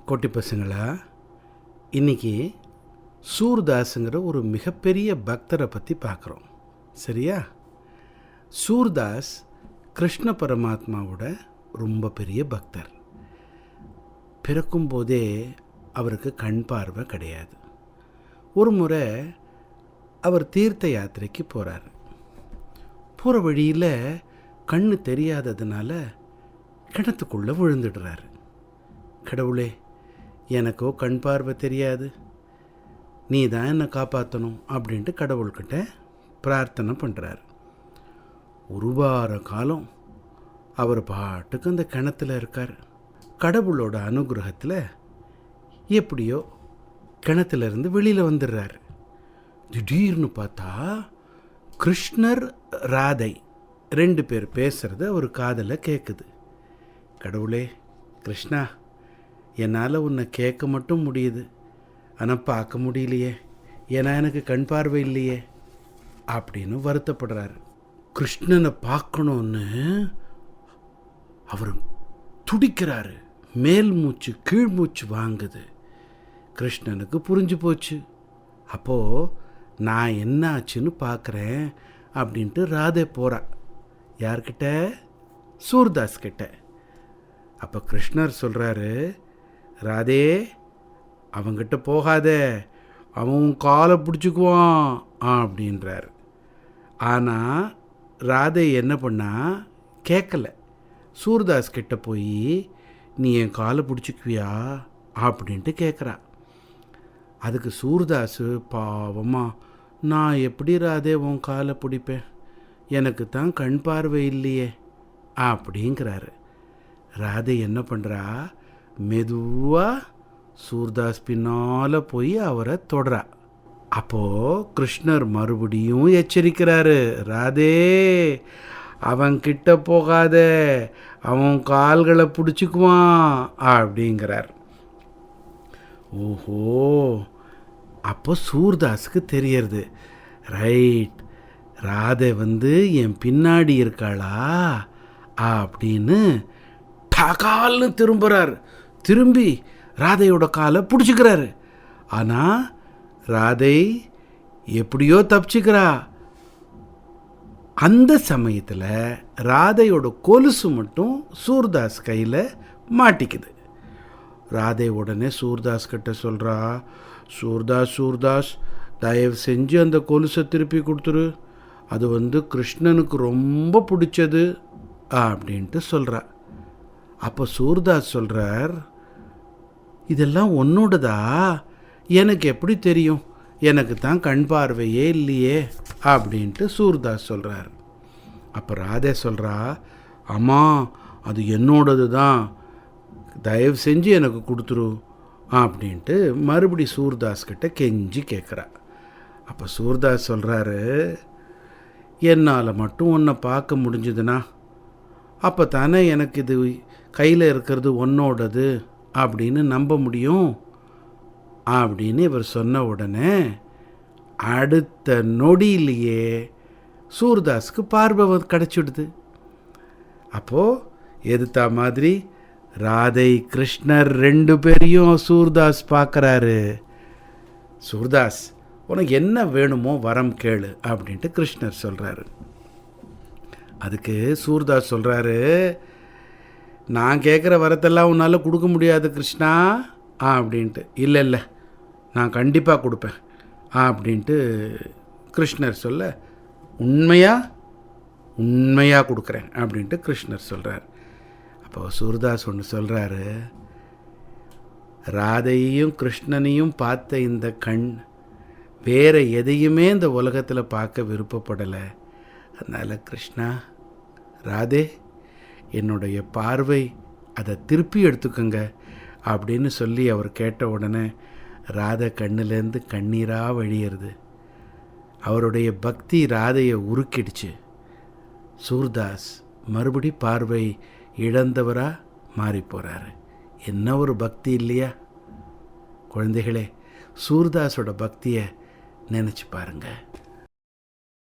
குட்டி பசங்களா, இன்றைக்கி சூர்தாஸுங்கிற ஒரு மிகப்பெரிய பக்தரை பற்றி பார்க்குறோம். சரியா? சூர்தாஸ் கிருஷ்ண பரமாத்மாவோட ரொம்ப பெரிய பக்தர். பிறக்கும்போதே அவருக்கு கண் பார்வை கிடையாது. ஒரு முறை அவர் தீர்த்த யாத்திரைக்கு போகிறார். போகிற வழியில் கண்ணு தெரியாததுனால கிணத்துக்குள்ளே விழுந்துடுறாரு. கடவுளே, எனக்கோ கண் பார்வை தெரியாது, நீ தான் என்னை காப்பாற்றணும் அப்படின்ட்டு கடவுள்கிட்ட பிரார்த்தனை பண்ணுறாரு. ஒரு வார காலம் அவர் பாட்டுக்கு அந்த கிணத்துல இருக்கார். கடவுளோட அனுகிரகத்தில் எப்படியோ கிணத்துலேருந்து வெளியில் வந்துடுறாரு. திடீர்னு பார்த்தா கிருஷ்ணர் ராதை 2 பேர் பேசுகிறது அவர் காதில் கேட்குது. கடவுளே, கிருஷ்ணா, என்னால் உன்னை கேட்க மட்டும் முடியுது, ஆனால் பார்க்க முடியலையே, ஏன்னா எனக்கு கண் பார்வை இல்லையே அப்படின்னு வருத்தப்படுறாரு. கிருஷ்ணனை பார்க்கணுன்னு அவர் துடிக்கிறாரு. மேல் மூச்சு கீழ் மூச்சு வாங்குது. கிருஷ்ணனுக்கு புரிஞ்சு போச்சு. அப்போது நான் என்ன ஆச்சுன்னு பார்க்குறேன் அப்படின்ட்டு ராதே போகிறா. யார்கிட்ட? சூர்தாஸ் கிட்ட. அப்போ கிருஷ்ணர் சொல்கிறாரு, ராதே, அவங்கிட்ட போகாத, அவன் காலை பிடிச்சிக்குவான் அப்படின்றார். ஆனால் ராதே என்ன பண்ணா? கேட்கல. சூர்தாஸ் கிட்ட போய் நீ என் காலை பிடிச்சிக்குவியா அப்படின்ட்டு கேட்குறா. அதுக்கு சூர்தாஸ் பாவமா, நான் எப்படி ராதே உன் காலை பிடிப்பேன், எனக்கு தான் கண் பார்வை இல்லையே அப்படிங்கிறாரு. ராதே என்ன பண்ணுறா? மெதுவாக சூர்தாஸ் பின்னால் போய் அவரை தொடுறா. அப்போது கிருஷ்ணர் மறுபடியும் எச்சரிக்கிறாரு, ராதே, அவன்கிட்ட போகாத, அவன் கால்களை பிடிச்சிக்குவான் அப்படிங்கிறார். ஓஹோ, அப்போ சூர்தாஸுக்கு தெரியறது, ரைட், ராதை என் பின்னாடி இருக்காளா அப்படின்னு டகால்னு திரும்புகிறார். திரும்பி ராதையோட காலை பிடிச்சிக்கிறாரு. ஆனால் ராதை எப்படியோ தப்பிச்சுக்கிறா. அந்த சமயத்தில் ராதையோட கொலுசு மட்டும் சூர்தாஸ் கையில் மாட்டிக்குது. ராதை உடனே சூர்தாஸ் கிட்ட சொல்கிறா, சூர்தாஸ், தயவு செஞ்சு அந்த கொலுசை திருப்பி கொடுத்துரு, அது கிருஷ்ணனுக்கு ரொம்ப பிடிச்சது அப்படின்ட்டு சொல்கிறா. அப்போ சூர்தாஸ் சொல்கிறார், இதெல்லாம் உன்னோடதா? எனக்கு எப்படி தெரியும், எனக்கு தான் கண் பார்வையே இல்லையே அப்படின்ட்டு சூர்தாஸ் சொல்கிறார். அப்போ ராதே சொல்கிறா, ஆமாம், அது என்னோடது தான், தயவு செஞ்சு எனக்கு கொடுத்துரு அப்படின்ட்டு மறுபடி சூர்தாஸ் கிட்ட கெஞ்சி கேட்குறா. அப்போ சூர்தாஸ் சொல்கிறாரு, என்னால் மட்டும் உன்னை பார்க்க முடிஞ்சதுன்னா அப்போ தானே எனக்கு இது கையில் இருக்கிறது உன்னோடது அப்படின்னு நம்ப முடியும் அப்படின்னு இவர் சொன்ன உடனே அடுத்த நொடியிலேயே சூர்தாஸுக்கு பார்வை கிடச்சிடுது. அப்போது எதுத்தா மாதிரி ராதை கிருஷ்ணர் 2 பேரையும் சூர்தாஸ் பார்க்குறாரு. சூர்தாஸ், உனக்கு என்ன வேணுமோ வரம் கேளு அப்படின்ட்டு கிருஷ்ணர் சொல்கிறாரு. அதுக்கு சூர்தாஸ் சொல்கிறாரு, நான் கேட்குற வரத்தெல்லாம் உன்னால் கொடுக்க முடியாது கிருஷ்ணா அப்படின்ட்டு. இல்லை, நான் கண்டிப்பாக கொடுப்பேன் அப்படின்ட்டு கிருஷ்ணர் சொல்ல, உண்மையாக கொடுக்குறேன் அப்படின்ட்டு கிருஷ்ணர் சொல்கிறார். அப்போ சூர்தாஸ் ஒன்று சொல்கிறாரு, ராதையையும் கிருஷ்ணனையும் பார்த்த இந்த கண் வேறு எதையுமே இந்த உலகத்தில் பார்க்க விருப்பப்படலை. அதனால் கிருஷ்ணா, ராதே, என்னுடைய பார்வை அதை திருப்பி எடுத்துக்கோங்க அப்படின்னு சொல்லி அவர் கேட்ட உடனே ராதை கண்ணிலேருந்து கண்ணீராக வழியிறது. அவருடைய பக்தி ராதையை உருக்கிடுச்சு. சூர்தாஸ் மறுபடி பார்வை இழந்தவராக மாறி போகிறாரு. என்ன ஒரு பக்தி இல்லையா குழந்தைகளே? சூர்தாஸோட பக்தியை நினச்சி பாருங்கள்.